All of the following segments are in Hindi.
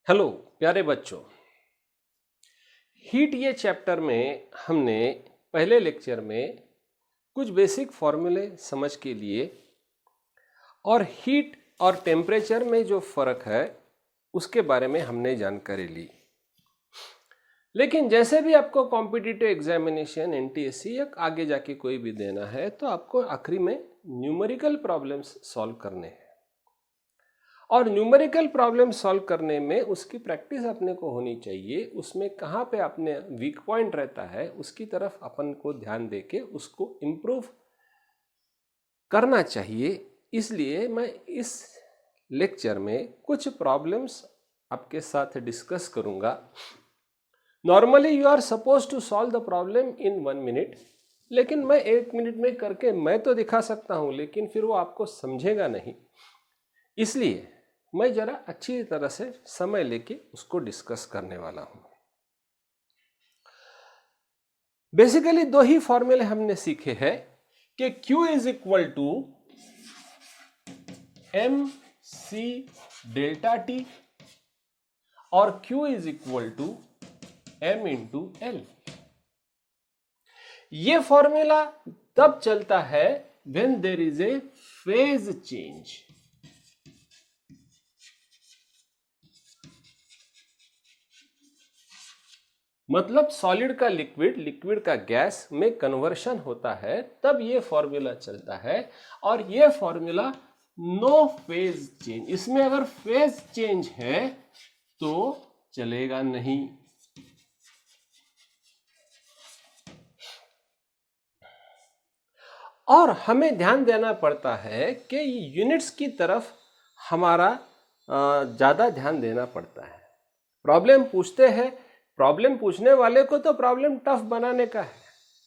हेलो प्यारे बच्चों, हीट ये चैप्टर में हमने पहले लेक्चर में कुछ बेसिक फॉर्मूले समझ के लिए और हीट और टेम्परेचर में जो फर्क है उसके बारे में हमने जानकारी ली। लेकिन जैसे भी आपको कॉम्पिटिटिव एग्जामिनेशन एनटीएससी या आगे जाके कोई भी देना है तो आपको आखिरी में न्यूमेरिकल प्रॉब्लम्स सॉल्व करने हैं और न्यूमेरिकल प्रॉब्लम सॉल्व करने में उसकी प्रैक्टिस अपने को होनी चाहिए। उसमें कहाँ पे अपने वीक पॉइंट रहता है उसकी तरफ अपन को ध्यान देके उसको इम्प्रूव करना चाहिए। इसलिए मैं इस लेक्चर में कुछ प्रॉब्लम्स आपके साथ डिस्कस करूँगा। Normally you are suppose to solve the problem in 1 minute, लेकिन मैं 1 मिनट में करके मैं तो दिखा सकता हूँ लेकिन फिर वो आपको समझेगा नहीं। इसलिए मैं जरा अच्छी तरह से समय लेके उसको डिस्कस करने वाला हूं। बेसिकली दो ही फॉर्मूले हमने सीखे हैं कि Q is equal to MC delta T और Q is equal to M into L। ये फॉर्मूला तब चलता है when there is a phase change. मतलब सॉलिड का लिक्विड, लिक्विड का गैस में कन्वर्शन होता है तब ये फॉर्मूला चलता है। और ये फॉर्मूला नो फेज चेंज, इसमें अगर फेज चेंज है तो चलेगा नहीं। और हमें ध्यान देना पड़ता है कि यूनिट्स की तरफ हमारा ज्यादा ध्यान देना पड़ता है। प्रॉब्लम पूछते हैं, प्रॉब्लम पूछने वाले को तो प्रॉब्लम टफ बनाने का है।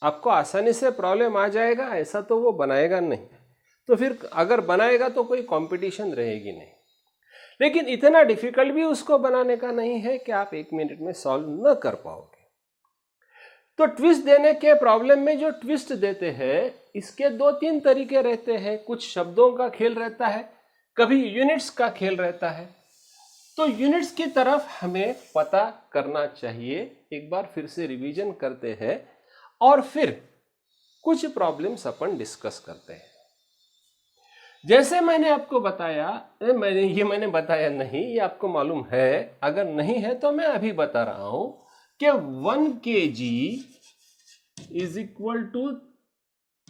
आपको आसानी से प्रॉब्लम आ जाएगा ऐसा तो वो बनाएगा नहीं, तो फिर अगर बनाएगा तो कोई कंपटीशन रहेगी नहीं। लेकिन इतना डिफिकल्ट भी उसको बनाने का नहीं है कि आप 1 मिनट में सॉल्व न कर पाओगे। तो ट्विस्ट देने के प्रॉब्लम में जो ट्विस्ट देते हैं इसके 2-3 तरीके रहते हैं। कुछ शब्दों का खेल रहता है, कभी यूनिट्स का खेल रहता है। तो यूनिट्स की तरफ हमें पता करना चाहिए। एक बार फिर से रिवीजन करते हैं और फिर कुछ प्रॉब्लम्स अपन डिस्कस करते हैं। जैसे मैंने आपको बताया, मैंने बताया नहीं, ये आपको मालूम है। अगर नहीं है तो मैं अभी बता रहा हूं कि 1 kg is equal to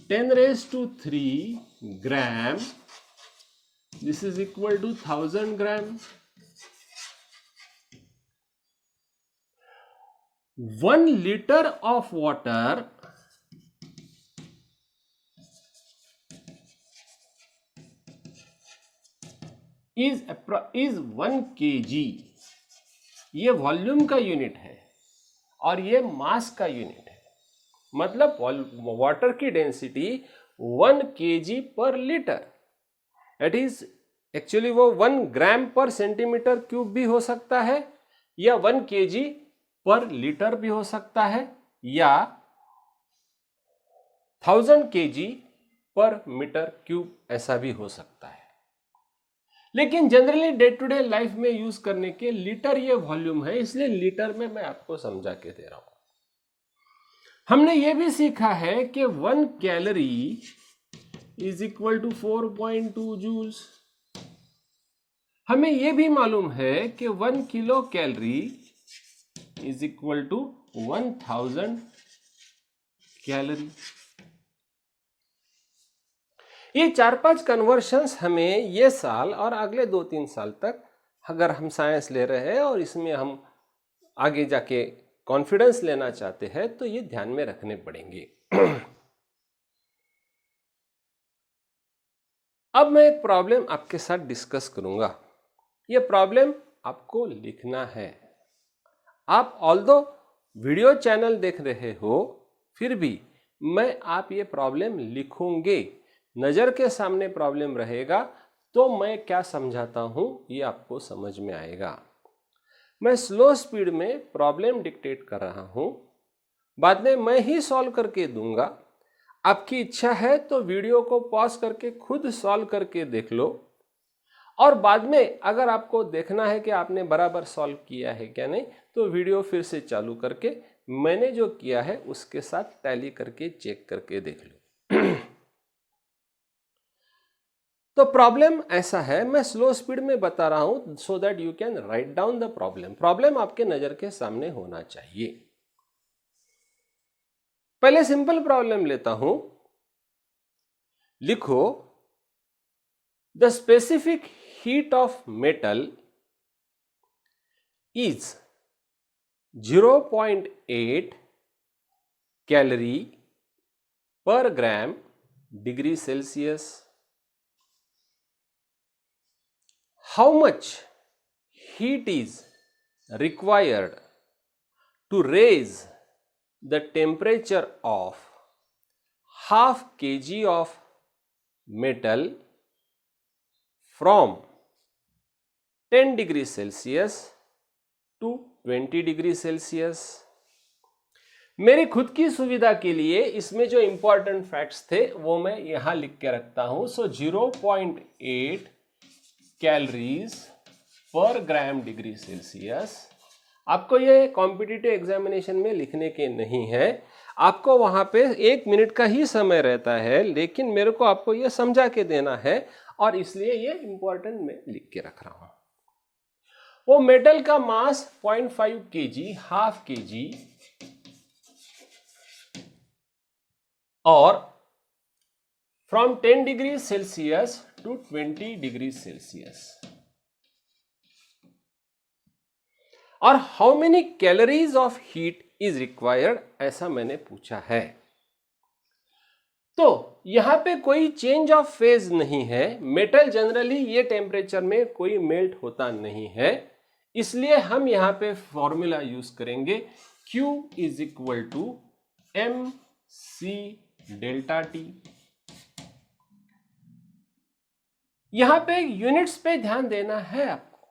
10⁻³ gram. This is equal to 1000 gram. 1 liter of water is 1 kg। ये वॉल्यूम का यूनिट है और ये मास का यूनिट है। मतलब वाटर की डेंसिटी 1 kg पर लीटर। इट इज एक्चुअली वो 1 ग्राम पर सेंटीमीटर क्यूब भी हो सकता है या 1 kg पर लीटर भी हो सकता है या 1000 kg पर मीटर क्यूब ऐसा भी हो सकता है। लेकिन generally day to day life में यूज करने के लीटर ये वॉल्यूम है, इसलिए लीटर में मैं आपको समझा के दे रहा हूं। हमने ये भी सीखा है कि 1 calorie is equal to 4.2 joules. हमें यह भी मालूम है कि 1 kilo calorie is equal to 1000 calorie. ये 4-5 कन्वर्शंस हमें ये साल और अगले 2-3 साल तक, अगर हम साइंस ले रहे हैं और इसमें हम आगे जाके कॉन्फिडेंस लेना चाहते हैं तो ये ध्यान में रखने पड़ेंगे। अब मैं एक प्रॉब्लम आपके साथ डिस्कस करूंगा। ये प्रॉब्लम आपको लिखना है। आप ऑल्दो वीडियो चैनल देख रहे हो फिर भी मैं आप ये प्रॉब्लम लिखोगे, नजर के सामने प्रॉब्लम रहेगा तो मैं क्या समझाता हूं ये आपको समझ में आएगा। मैं स्लो स्पीड में प्रॉब्लम डिक्टेट कर रहा हूं, बाद में मैं ही सॉल्व करके दूंगा। आपकी इच्छा है तो वीडियो को पॉज करके खुद सॉल्व करके देख लो और बाद में अगर आपको देखना है कि आपने बराबर सॉल्व किया है क्या नहीं, तो वीडियो फिर से चालू करके मैंने जो किया है उसके साथ टैली करके चेक करके देख लो। तो प्रॉब्लम ऐसा है, मैं स्लो स्पीड में बता रहा हूं so that you can write down the problem. Problem आपके नजर के सामने होना चाहिए। पहले सिंपल प्रॉब्लम लेता हूं। लिखो, the specific heat of metal is 0.8 calorie per gram degree Celsius. How much heat is required to raise the temperature of half kg of metal from 10 degree Celsius to 20 degree Celsius? मेरी खुद की सुविधा के लिए इसमें जो इंपॉर्टेंट फैक्ट्स थे वो मैं यहां लिख के रखता हूं। सो 0.8 कैलोरीज पर ग्राम डिग्री सेल्सियस। आपको ये कॉम्पिटिटिव एग्जामिनेशन में लिखने के नहीं है, आपको वहां पे 1 मिनट का ही समय रहता है, लेकिन मेरे को आपको ये समझा के देना है और इसलिए ये इंपॉर्टेंट मैं लिख के रख रहा हूं। वो मेटल का मास 0.5 kg, हाफ kg और from 10 degree Celsius to 20 degree Celsius। और how many calories of heat is required, ऐसा मैंने पूछा है। तो यहां पे कोई चेंज ऑफ फेज नहीं है। मेटल जनरली ये टेम्परेचर में कोई मेल्ट होता नहीं है, इसलिए हम यहां पे फॉर्मूला यूज करेंगे Q is equal to mc delta T. यहां पे यूनिट्स पे ध्यान देना है आपको।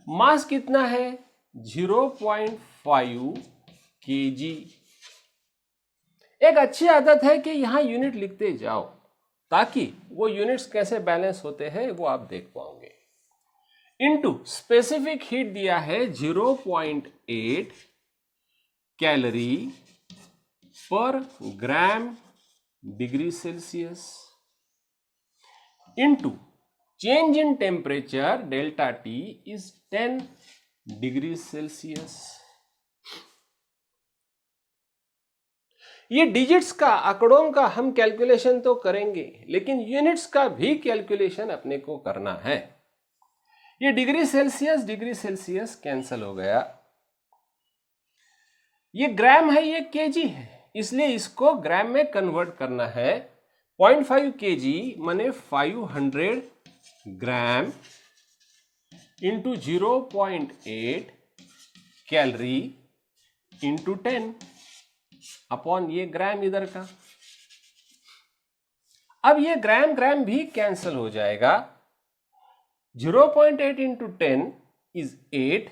मास कितना है? 0.5 kg। एक अच्छी आदत है कि यहां यूनिट लिखते जाओ ताकि वो यूनिट्स कैसे बैलेंस होते हैं वो आप देख पाओगे। इनटू स्पेसिफिक हीट दिया है 0.8 calorie per gram degree Celsius into change in temperature delta T is 10 degrees Celsius। ये डिजिट्स का, आंकड़ों का हम कैलकुलेशन तो करेंगे, लेकिन यूनिट्स का भी कैलकुलेशन अपने को करना है। ये डिग्री सेल्सियस कैंसल हो गया। ये ग्राम है, ये केजी है, इसलिए इसको ग्राम में कन्वर्ट करना है। 0.5 kg माने 500 gram into 0.8 calorie into 10 upon ये ग्राम इधर का। अब ये ग्राम ग्राम भी कैंसल हो जाएगा। 0.8 into 10 is 8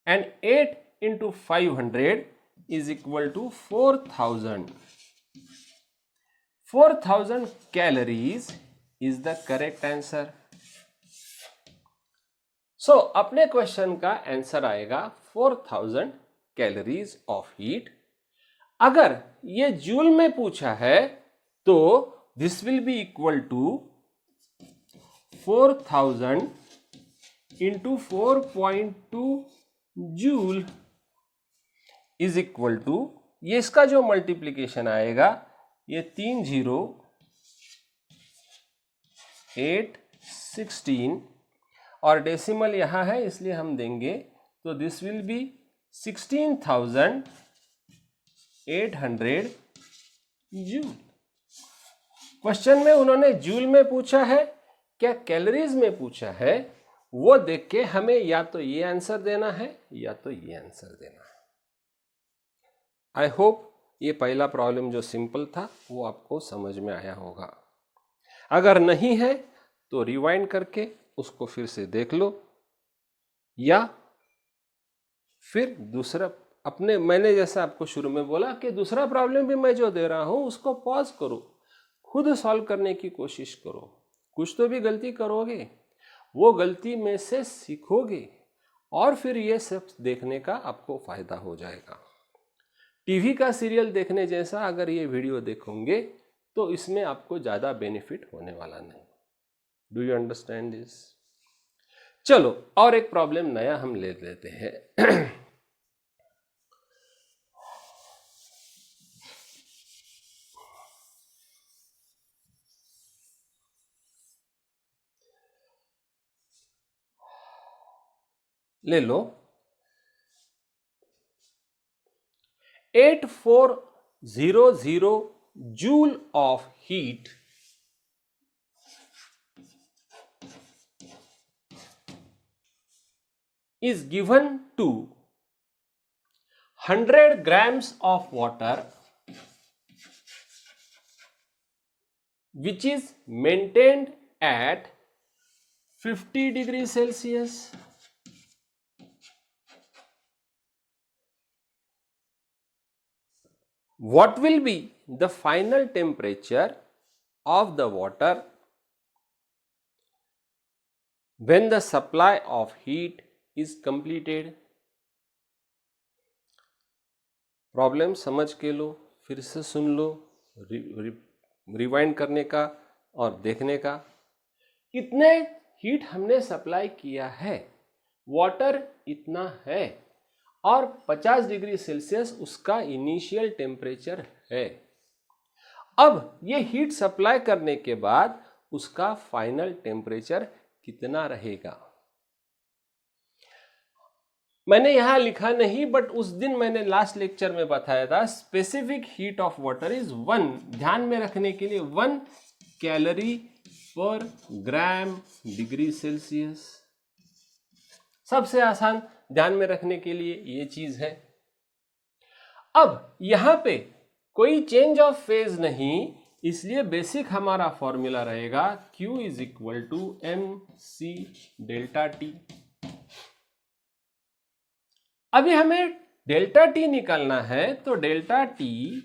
and 8 into 500 is equal to 4000। 4000 calories is the correct answer। So अपने क्वेश्चन का आंसर आएगा 4000 कैलोरीज ऑफ हीट। अगर ये जूल में पूछा है तो this will be equal to 4000 into 4.2 joule is equal to, ये इसका जो मल्टीप्लीकेशन आएगा ये 30816 और डेसिमल यहां है इसलिए हम देंगे, तो this will B 16,800 joule. Question में उन्होंने जूल में पूछा है, क्या कैलोरीज में पूछा है, वो देख के हमें या तो ये आंसर देना है या तो ये आंसर देना है। आई होप ये पहला प्रॉब्लम जो सिंपल था वो आपको समझ में आया होगा। अगर नहीं है तो रिवाइंड करके उसको फिर से देख लो, या फिर दूसरा अपने, मैंने जैसा आपको शुरू में बोला कि दूसरा प्रॉब्लम भी मैं जो दे रहा हूं उसको पॉज करो, खुद सॉल्व करने की कोशिश करो। कुछ तो भी गलती करोगे, वो गलती में से सीखोगे और फिर ये सब देखने का आपको फायदा हो जाएगा। टीवी का सीरियल देखने जैसा अगर ये वीडियो देखोगे तो इसमें आपको ज़्यादा बेनिफिट होने वाला नहीं। Do you understand this? चलो और एक प्रॉब्लम नया हम ले लेते हैं। ले लो 8400 joule of heat is given to 100 grams of water which is maintained at 50 degrees Celsius. What will be the final temperature of the water when the supply of heat is completed? Problem समझ के लो, फिर से सुन लो, रिवाइंड करने का और देखने का। इतने हीट हमने सप्लाई किया है, वाटर इतना है और 50 डिग्री सेल्सियस उसका इनिशियल टेम्परेचर है। अब ये हीट सप्लाई करने के बाद उसका फाइनल टेम्परेचर कितना रहेगा? मैंने यहां लिखा नहीं, बट उस दिन मैंने लास्ट लेक्चर में बताया था specific heat of water is 1, ध्यान में रखने के लिए 1 calorie per gram degree Celsius. सबसे आसान ध्यान में रखने के लिए ये चीज है। अब यहां पे कोई चेंज ऑफ फेज नहीं, इसलिए बेसिक हमारा फॉर्मूला रहेगा Q is equal to mc delta T. अभी हमें डेल्टा टी निकालना है, तो delta T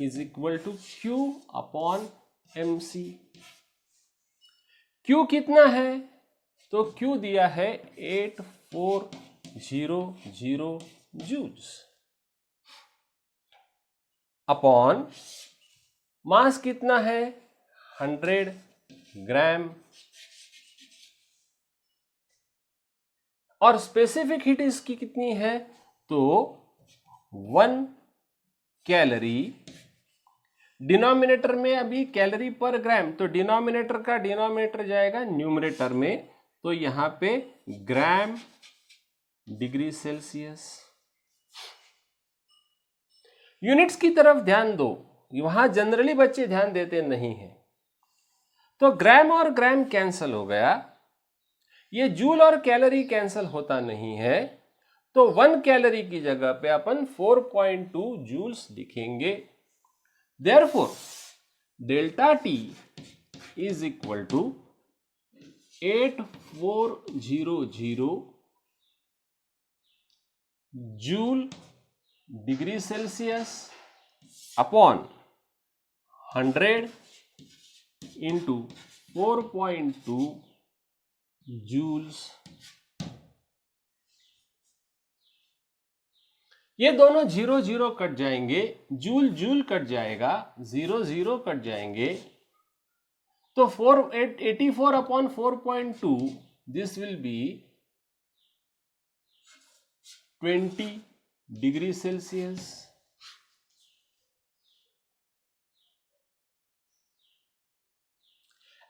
is equal to Q upon mc। Q कितना है? तो Q दिया है 8400 जूल्स अपॉन मास कितना है? 100 ग्राम और स्पेसिफिक हीट इसकी कितनी है? तो 1 कैलोरी। डिनोमिनेटर में अभी कैलोरी पर ग्राम, तो डिनोमिनेटर का डिनोमिनेटर जाएगा न्यूमरेटर में, तो यहां पे ग्राम डिग्री सेल्सियस। यूनिट्स की तरफ ध्यान दो, वहां जनरली बच्चे ध्यान देते नहीं हैं। तो ग्राम और ग्राम कैंसल हो गया, ये जूल और कैलोरी कैंसल होता नहीं है, तो 1 कैलोरी की जगह पे अपन 4.2 जूल्स लिखेंगे। Therefore delta T is equal to 8400 joule degree Celsius upon 100 into 4.2 joules. ये दोनों 0 0 कट जाएंगे, जूल जूल कट जाएगा, 0 0 कट जाएंगे, तो 84 upon 4.2 this will B 20 degree Celsius.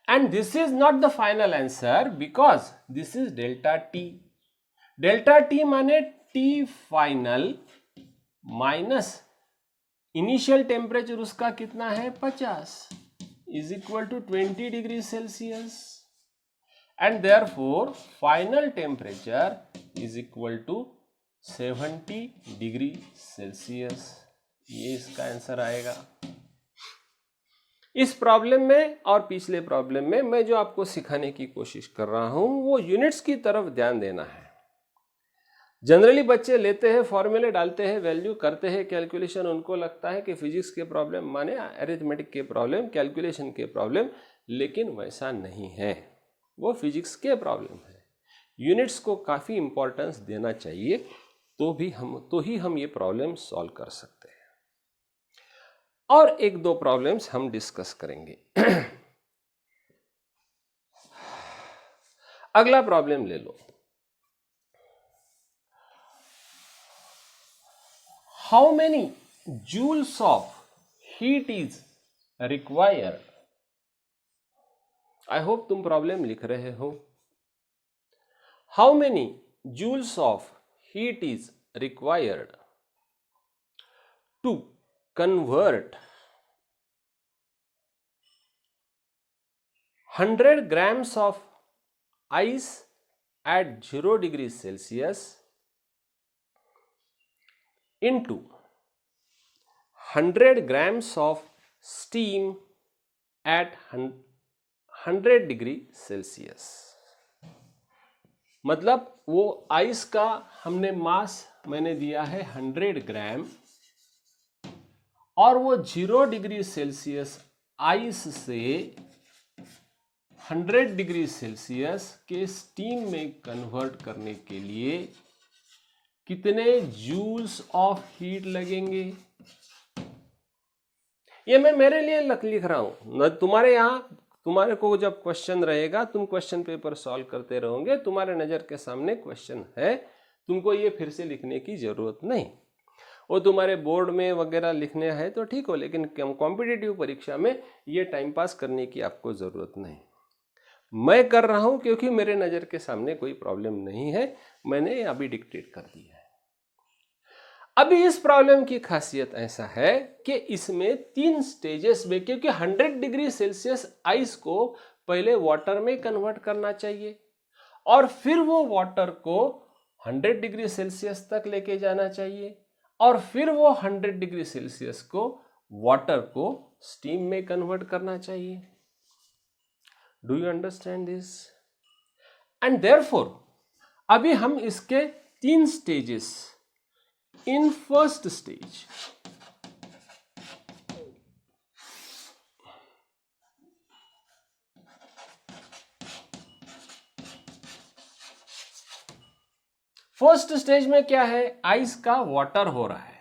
And this is not the final answer because this is delta T. Delta T माने T final minus initial temperature उसका कितना है 50 is equal to 20 degree Celsius and therefore final temperature is equal to 70 degree Celsius. ये इसका आंसर आएगा। इस प्रॉब्लम में और पिछले प्रॉब्लम में मैं जो आपको सिखाने की कोशिश कर रहा हूं वो यूनिट्स की तरफ ध्यान देना है। जनरली बच्चे लेते हैं, फॉर्मूले डालते हैं, वैल्यू करते हैं कैलकुलेशन, उनको लगता है कि फिजिक्स के प्रॉब्लम माने अरिथमेटिक के प्रॉब्लम, कैलकुलेशन के प्रॉब्लम, लेकिन वैसा नहीं है। वो फिजिक्स के प्रॉब्लम है। यूनिट्स को काफ़ी इम्पोर्टेंस देना चाहिए, तो ही हम ये प्रॉब्लम सॉल्व कर सकते हैं। और एक दो प्रॉब्लम्स हम डिस्कस करेंगे। अगला प्रॉब्लम ले लो। How many joules of heat is required. I hope तुम प्रॉब्लम लिख रहे हो। How many joules of heat is required to convert 100 grams of ice at 0 degrees Celsius into 100 grams of steam at 100 degree Celsius. मतलब वो आइस का हमने मास मैंने दिया है 100 ग्राम, और वो 0 डिग्री सेल्सियस आइस से 100 डिग्री सेल्सियस के स्टीम में कन्वर्ट करने के लिए कितने जूल्स ऑफ हीट लगेंगे। ये मैं मेरे लिए लिख रहा हूं, तुम्हारे यहां तुम्हारे को जब क्वेश्चन रहेगा तुम क्वेश्चन पेपर सॉल्व करते रहोगे, तुम्हारे नजर के सामने क्वेश्चन है, तुमको ये फिर से लिखने की जरूरत नहीं। वो तुम्हारे बोर्ड में वगैरह लिखने हैं तो ठीक हो, लेकिन कॉम्पिटिटिव परीक्षा में ये टाइम पास करने की आपको ज़रूरत नहीं। मैं कर रहा हूं क्योंकि मेरे नज़र के सामने कोई प्रॉब्लम नहीं है, मैंने अभी डिक्टेट कर दिया है। अभी इस प्रॉब्लम की खासियत ऐसा है कि इसमें 3 स्टेजेस में, क्योंकि 100 डिग्री सेल्सियस आइस को पहले वाटर में कन्वर्ट करना चाहिए और फिर वो वाटर को 100 डिग्री सेल्सियस तक लेके जाना चाहिए, और फिर वो 100 डिग्री सेल्सियस को वाटर को स्टीम में कन्वर्ट करना चाहिए। Do you understand this? And therefore अभी हम इसके 3 स्टेजेस, इन फर्स्ट स्टेज में क्या है, आइस का वाटर हो रहा है।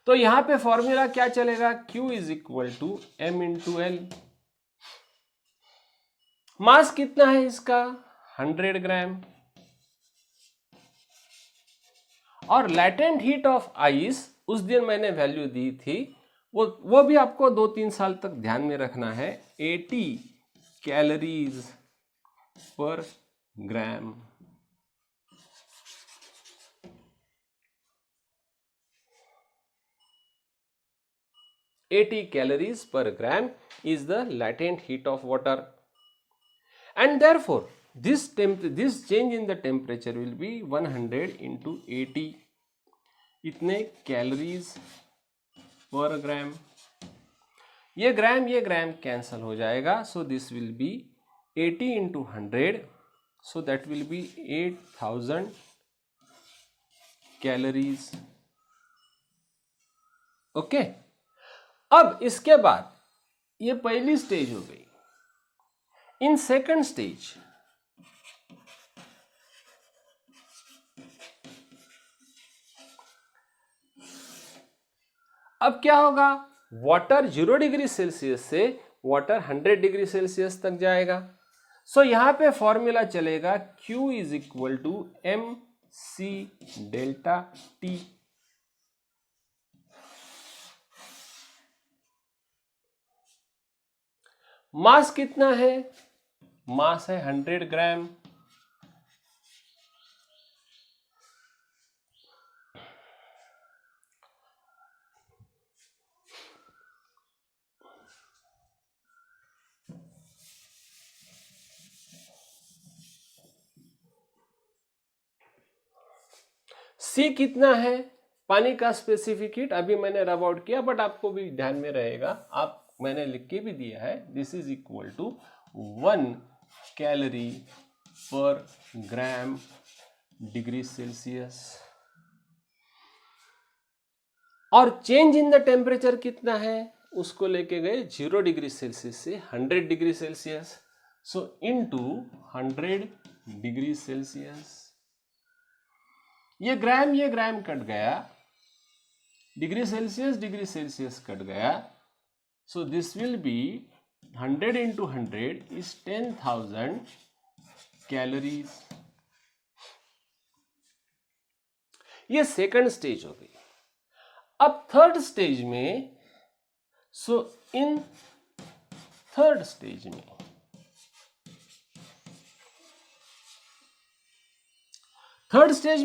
तो यहां पे फॉर्मूला क्या चलेगा, Q is equal to M into L. Mass कितना है इसका, 100 ग्राम, और लैटेंट हीट ऑफ आइस उस दिन मैंने वैल्यू दी थी, वो भी आपको 2-3 साल तक ध्यान में रखना है, 80 कैलोरीज पर ग्राम। (80 calories per gram is the latent heat of water, and therefore this change in the temperature will be 100 into 80, इतने कैलोरीज पर ग्राम। ये ग्राम कैंसल हो जाएगा, so this will B 80 into 100, so that will be 8000 calories. Okay, अब इसके बाद ये पहली स्टेज हो गई। इन सेकंड स्टेज अब क्या होगा, वाटर 0 डिग्री सेल्सियस से वाटर 100 डिग्री सेल्सियस तक जाएगा। सो यहां पे फॉर्मूला चलेगा Q is equal to MC delta T। Mass कितना है, मास है 100 ग्राम, C कितना है, पानी का स्पेसिफिक हीट अभी मैंने रब आउट किया, बट आपको भी ध्यान में रहेगा, मैंने लिख के भी दिया है, this is equal to 1 calorie per gram degree Celsius. और चेंज इन द टेम्परेचर कितना है, उसको लेके गए 0 डिग्री सेल्सियस से 100 डिग्री सेल्सियस, सो इनटू 100 डिग्री सेल्सियस। ये ग्राम कट गया, डिग्री सेल्सियस कट गया, so this will B 100 into 100 is 10,000 calories. ये सेकंड स्टेज हो गई। अब थर्ड स्टेज में, सो इन थर्ड स्टेज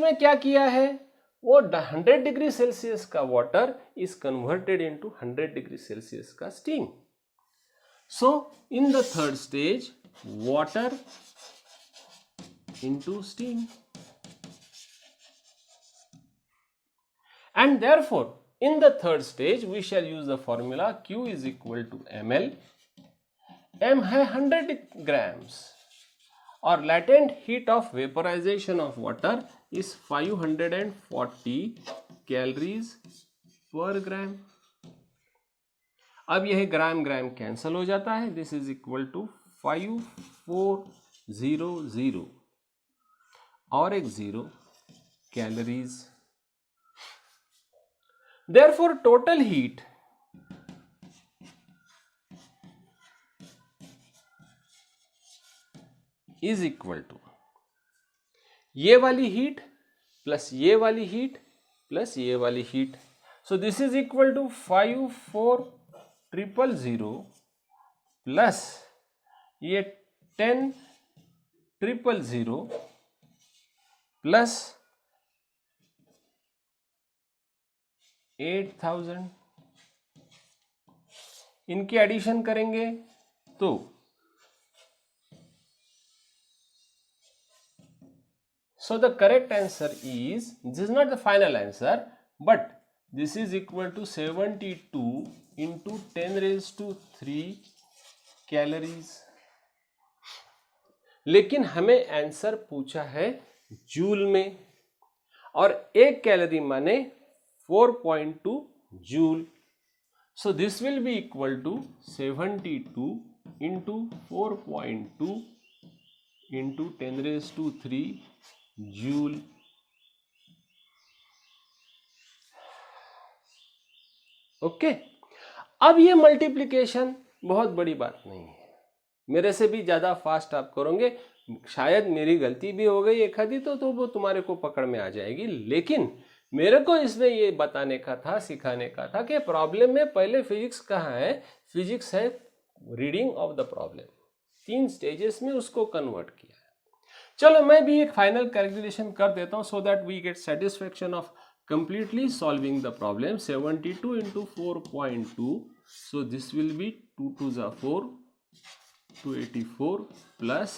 में क्या किया है, वो 100 डिग्री सेल्सियस का water is converted into 100 degree Celsius का steam. So in the third stage, water into steam, and therefore in the third stage we shall use the formula Q is equal to ml। m है 100 grams और latent heat of vaporization of water is 540 calories per gram। अब यह ग्राम कैंसल हो जाता है, दिस इज इक्वल टू 5400 और एक 0 calories. Therefore total heat is equal to ये वाली हीट प्लस ये वाली हीट प्लस ये वाली heat, so this is equal to 54,000 plus ये 10,000 प्लस 8,000, इनकी एडिशन करेंगे तो so the correct answer is, this is not the final answer, but this is equal to 72 into 10 raised to 3 calories. लेकिन हमें आंसर पूछा है जूल में, और 1 कैलोरी माने 4.2 joule, so this will be equal to 72 into 4.2 into 10 raised to 3 joule. Okay, अब ये मल्टीप्लिकेशन बहुत बड़ी बात नहीं है, मेरे से भी ज्यादा फास्ट आप करोगे, शायद मेरी गलती भी हो गई एक आधी तो वो तुम्हारे को पकड़ में आ जाएगी, लेकिन मेरे को इसमें ये बताने का था, सिखाने का था कि प्रॉब्लम में पहले फिजिक्स कहाँ है, फिजिक्स है reading of the problem, 3 stages में उसको कन्वर्ट किया है। चलो मैं भी एक फाइनल कैलकुलेशन कर देता हूं, so that we get satisfaction of completely solving the problem। 72 into 4.2, so this will be 2 to the 4, 284 plus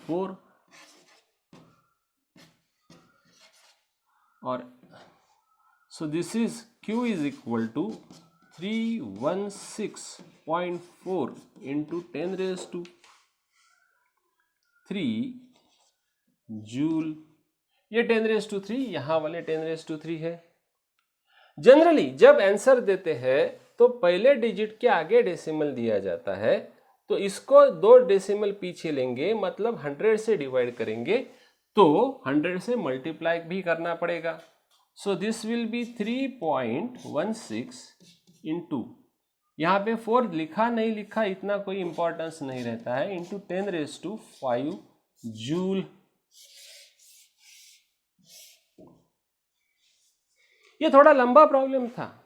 4 और so this is Q is equal to 316.4 into 10 raised to 3 joule. ये 10 raised to 3, यहां वाले 10 raised to 3 है। जनरली जब आंसर देते हैं तो पहले डिजिट के आगे डेसिमल दिया जाता है, तो इसको 2 डेसिमल पीछे लेंगे, मतलब 100 से डिवाइड करेंगे तो 100 से मल्टीप्लाई भी करना पड़ेगा। So this will B 3.16 into, यहाँ पे 4 लिखा नहीं लिखा इतना कोई इंपॉर्टेंस नहीं रहता है, इंटू 10 raised to 5 जूल। ये थोड़ा लंबा प्रॉब्लम था,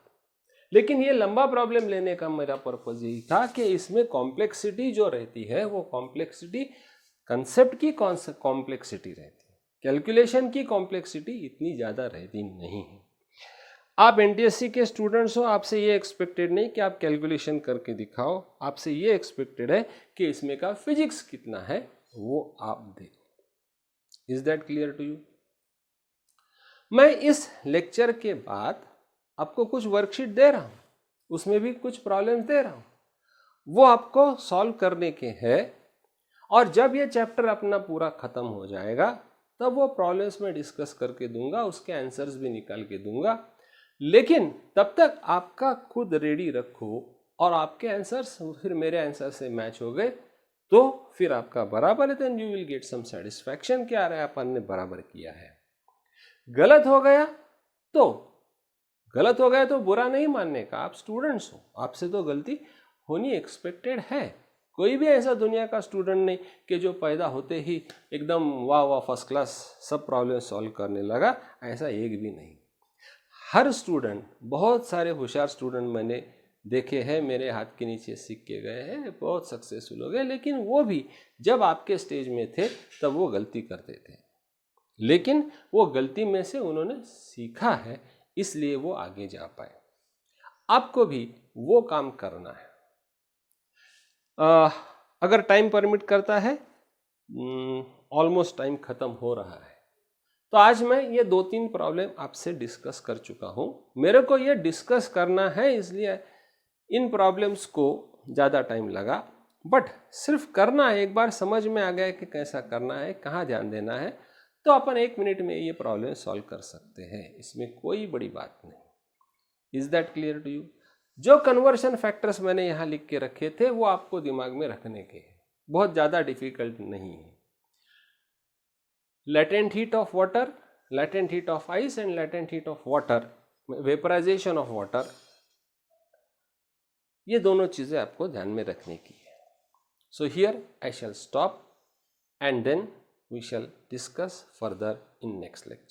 लेकिन ये लंबा प्रॉब्लम लेने का मेरा पर्पज यही था कि इसमें कॉम्प्लेक्सिटी जो रहती है वो कॉम्प्लेक्सिटी कंसेप्ट की कॉम्प्लेक्सिटी रहती है, कैलकुलेशन की कॉम्प्लेक्सिटी इतनी ज़्यादा रहती नहीं है। आप एनटीएससी के स्टूडेंट्स हो, आपसे ये एक्सपेक्टेड नहीं कि आप कैलकुलेशन करके दिखाओ, आपसे ये एक्सपेक्टेड है कि इसमें का फिजिक्स कितना है वो आप देखो। Is that clear to you? मैं इस लेक्चर के बाद आपको कुछ वर्कशीट दे रहा हूं, उसमें भी कुछ प्रॉब्लम्स दे रहा हूं, वो आपको सॉल्व करने के हैं, और जब ये चैप्टर अपना पूरा खत्म हो जाएगा तब वो प्रॉब्लम्स मैं डिस्कस करके दूंगा, उसके आंसर्स भी निकाल के दूंगा। लेकिन तब तक आपका खुद रेडी रखो और आपके आंसर्स फिर मेरे आंसर से मैच हो गए तो फिर आपका बराबर है, then you will get some satisfaction कि अरे अपन ने बराबर किया है। गलत हो गया तो बुरा नहीं मानने का, आप स्टूडेंट्स हो, आपसे तो गलती होनी एक्सपेक्टेड है। कोई भी ऐसा दुनिया का स्टूडेंट नहीं कि जो पैदा होते ही एकदम वाह वाह फर्स्ट क्लास सब प्रॉब्लम सॉल्व करने लगा, ऐसा एक भी नहीं। हर स्टूडेंट, बहुत सारे होशियार स्टूडेंट मैंने देखे हैं, मेरे हाथ के नीचे सीख के गए हैं, बहुत सक्सेसफुल हो गए, लेकिन वो भी जब आपके स्टेज में थे तब वो गलती करते थे, लेकिन वो गलती में से उन्होंने सीखा है, इसलिए वो आगे जा पाए। आपको भी वो काम करना है। अगर टाइम परमिट करता है, ऑलमोस्ट टाइम खत्म हो रहा है, तो आज मैं ये 2-3 प्रॉब्लम आपसे डिस्कस कर चुका हूँ। मेरे को ये डिस्कस करना है इसलिए इन प्रॉब्लम्स को ज़्यादा टाइम लगा, बट सिर्फ करना है, एक बार समझ में आ गया कि कैसा करना है, कहाँ ध्यान देना है, तो अपन 1 मिनट में ये प्रॉब्लम सॉल्व कर सकते हैं, इसमें कोई बड़ी बात नहीं। Is that clear to you? जो कन्वर्शन फैक्टर्स मैंने यहाँ लिख के रखे थे वो आपको दिमाग में रखने के हैं, बहुत ज़्यादा डिफिकल्ट नहीं है। latent heat of water, latent heat of ice and latent heat of water, vaporization of water, ये दोनों चीज़ें आपको ध्यान में रखने की है। So here I shall stop and then we shall discuss further in next lecture.